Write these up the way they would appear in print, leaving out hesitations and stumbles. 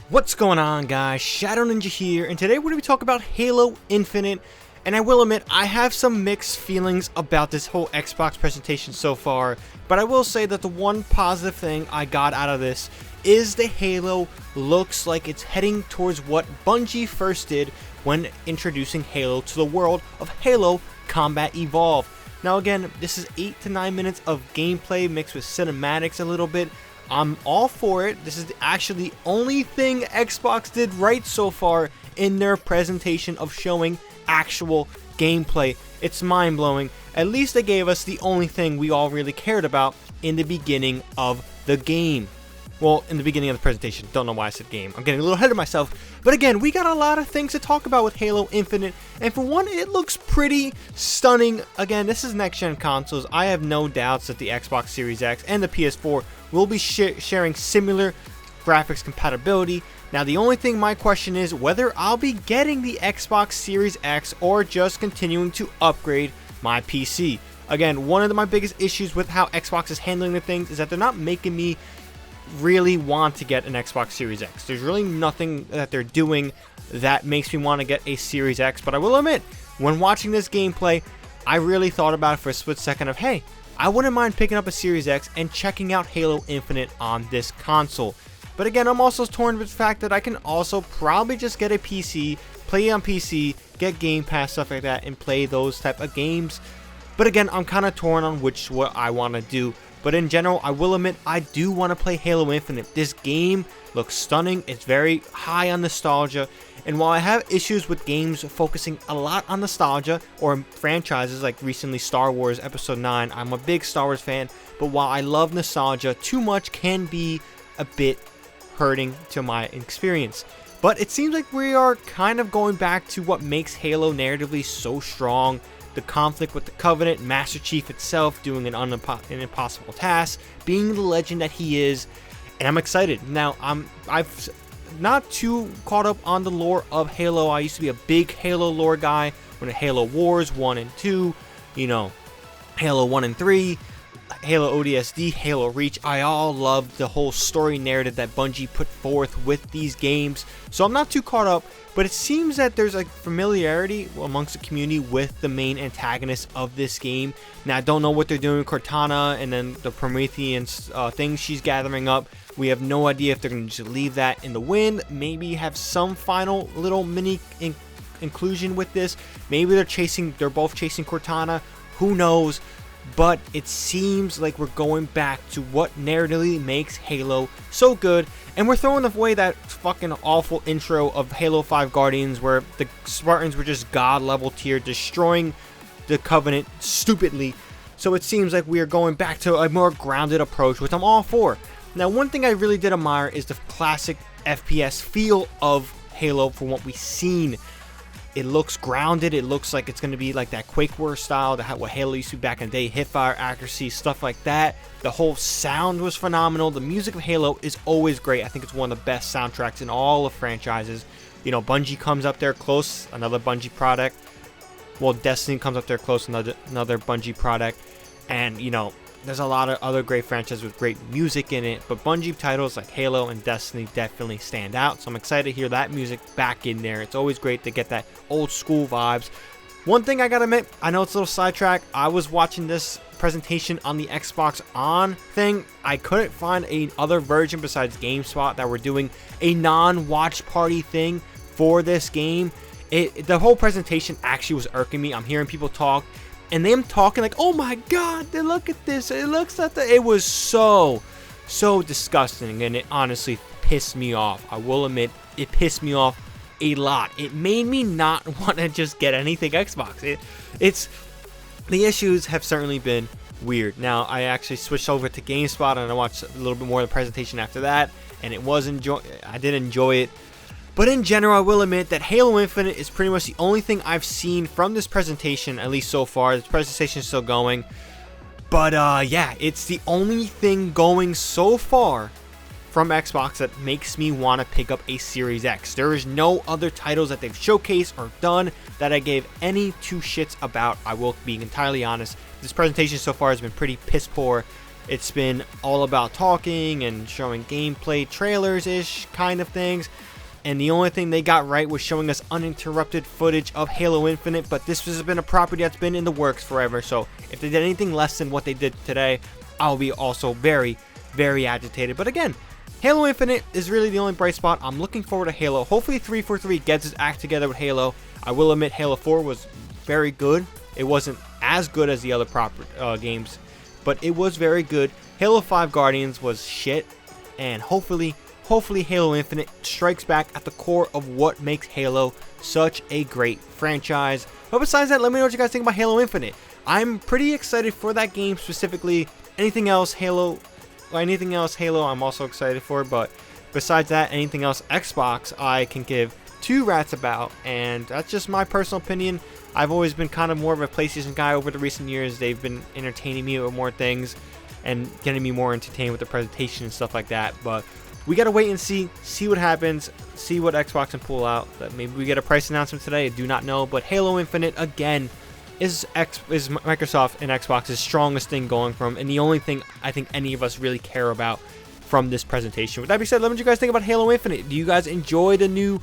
What's going on, guys? Shadow Ninja here, and today we're going to be talking about Halo Infinite. And I will admit, I have some mixed feelings about this whole Xbox presentation so far, but I will say that the one positive thing I got out of this is the Halo looks like it's heading towards what Bungie first did when introducing Halo to the world of Halo Combat Evolved. Now again, this is 8 to 9 minutes of gameplay mixed with cinematics a little bit. I'm all for it. This is actually the only thing Xbox did right so far in their presentation of showing actual gameplay. It's mind-blowing. At least they gave us the only thing we all really cared about in the beginning of the game. Well, in the beginning of the presentation. Don't know why I said game. I'm getting a little ahead of myself. But again, we got a lot of things to talk about with Halo Infinite. And for one, it looks pretty stunning. Again, this is next-gen consoles. I have no doubts that the Xbox Series X and the PS4 will be sharing similar graphics compatibility. Now, the only thing my question is whether I'll be getting the Xbox Series X or just continuing to upgrade my PC. Again, one of my biggest issues with how Xbox is handling the things is that they're not making me really want to get an Xbox Series X. There's really nothing that they're doing that makes me want to get a Series X, but I will admit, when watching this gameplay, I really thought about it for a split second of, hey, I wouldn't mind picking up a Series X and checking out Halo Infinite on this console. But again, I'm also torn with the fact that I can also probably just get a PC, play on PC, get Game Pass, stuff like that, and play those type of games. But again, I'm kind of torn on what I want to do. But in general, I will admit, I do want to play Halo Infinite. This game looks stunning. It's very high on nostalgia. And while I have issues with games focusing a lot on nostalgia, or franchises like recently Star Wars Episode 9, I'm a big Star Wars fan. But while I love nostalgia, too much can be a bit hurting to my experience. But it seems like we are kind of going back to what makes Halo narratively so strong. The conflict with the Covenant, Master Chief itself doing an impossible task, being the legend that he is, and I'm excited. Now, I've not too caught up on the lore of Halo. I used to be a big Halo lore guy when Halo Wars 1 and 2, you know, Halo 1 and 3, Halo ODST, Halo Reach. I all loved the whole story narrative that Bungie put forth with these games, so I'm not too caught up. But it seems that there's like familiarity amongst the community with the main antagonist of this game. Now, I don't know what they're doing with Cortana and then the Promethean things she's gathering up. We have no idea if they're going to just leave that in the wind. Maybe have some final little mini inclusion with this. Maybe they're both chasing Cortana. Who knows? But it seems like we're going back to what narratively makes Halo so good. And we're throwing away that fucking awful intro of Halo 5 Guardians where the Spartans were just god level tier, destroying the Covenant stupidly. So it seems like we are going back to a more grounded approach, which I'm all for. Now, one thing I really did admire is the classic FPS feel of Halo from what we've seen. It looks grounded. It looks like it's going to be like that Quake War style, what Halo used to be back in the day, hipfire accuracy, stuff like that. The whole sound was phenomenal. The music of Halo is always great. I think it's one of the best soundtracks in all of franchises. You know, Bungie comes up there close, another Bungie product. Well, Destiny comes up there close, another Bungie product. And, you know, there's a lot of other great franchises with great music in it, but Bungie titles like Halo and Destiny definitely stand out, so I'm excited to hear that music back in there. It's always great to get that old school vibes. One thing I gotta admit, I know it's a little sidetrack, I was watching this presentation on the Xbox On thing. I couldn't find another version besides GameSpot that were doing a non-watch party thing for this game. The whole presentation actually was irking me. I'm hearing people talk, and them talking like, oh my god, look at this, it looks like it was so disgusting, and it honestly pissed me off. I will admit, it pissed me off a lot. It made me not want to just get anything Xbox. The issues have certainly been weird. Now, I actually switched over to GameSpot, and I watched a little bit more of the presentation after that, and I did enjoy it. But in general, I will admit that Halo Infinite is pretty much the only thing I've seen from this presentation, at least so far. This presentation is still going. But yeah, it's the only thing going so far from Xbox that makes me want to pick up a Series X. There is no other titles that they've showcased or done that I gave any two shits about. I will be entirely honest. This presentation so far has been pretty piss poor. It's been all about talking and showing gameplay trailers-ish kind of things. And the only thing they got right was showing us uninterrupted footage of Halo Infinite, but this has been a property that's been in the works forever, so if they did anything less than what they did today, I'll be also very, very agitated. But again, Halo Infinite is really the only bright spot. I'm looking forward to Halo. Hopefully 343 gets its act together with Halo. I will admit Halo 4 was very good. It wasn't as good as the other games, but it was very good. Halo 5 Guardians was shit, and hopefully Halo Infinite strikes back at the core of what makes Halo such a great franchise. But besides that, let me know what you guys think about Halo Infinite. I'm pretty excited for that game specifically. Anything else Halo, I'm also excited for. But besides that, anything else Xbox, I can give two rats about. And that's just my personal opinion. I've always been kind of more of a PlayStation guy over the recent years. They've been entertaining me with more things and getting me more entertained with the presentation and stuff like that. But we gotta wait and see what happens, see what Xbox can pull out. Maybe we get a price announcement today. I do not know, but Halo Infinite again is Microsoft and Xbox's strongest thing going from, and the only thing I think any of us really care about from this presentation. With that being said, let me know what you guys think about Halo Infinite. Do you guys enjoy the new,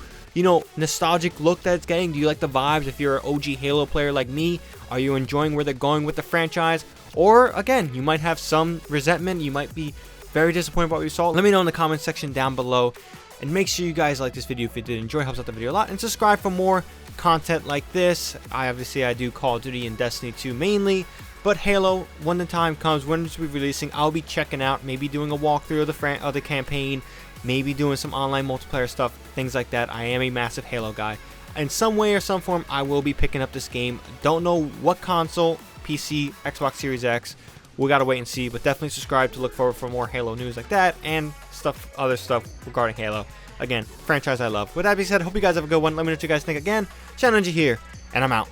nostalgic look that it's getting? Do you like the vibes? If you're an OG Halo player like me, are you enjoying where they're going with the franchise? Or again, you might have some resentment. You might be very disappointed about what you saw. Let me know in the comment section down below, and make sure you guys like this video if you did enjoy. It helps out the video a lot, and subscribe for more content like this. I do Call of Duty and Destiny 2 mainly, but Halo, when the time comes, when it's releasing, I'll be checking out, maybe doing a walkthrough of the campaign, maybe doing some online multiplayer stuff, things like that. I am a massive Halo guy. In some way or some form, I will be picking up this game. Don't know what console, PC, Xbox Series X. We gotta wait and see, but definitely subscribe to look forward for more Halo news like that and other stuff regarding Halo. Again, franchise I love. With that being said, hope you guys have a good one. Let me know what you guys think again. Channel Ninja here, and I'm out.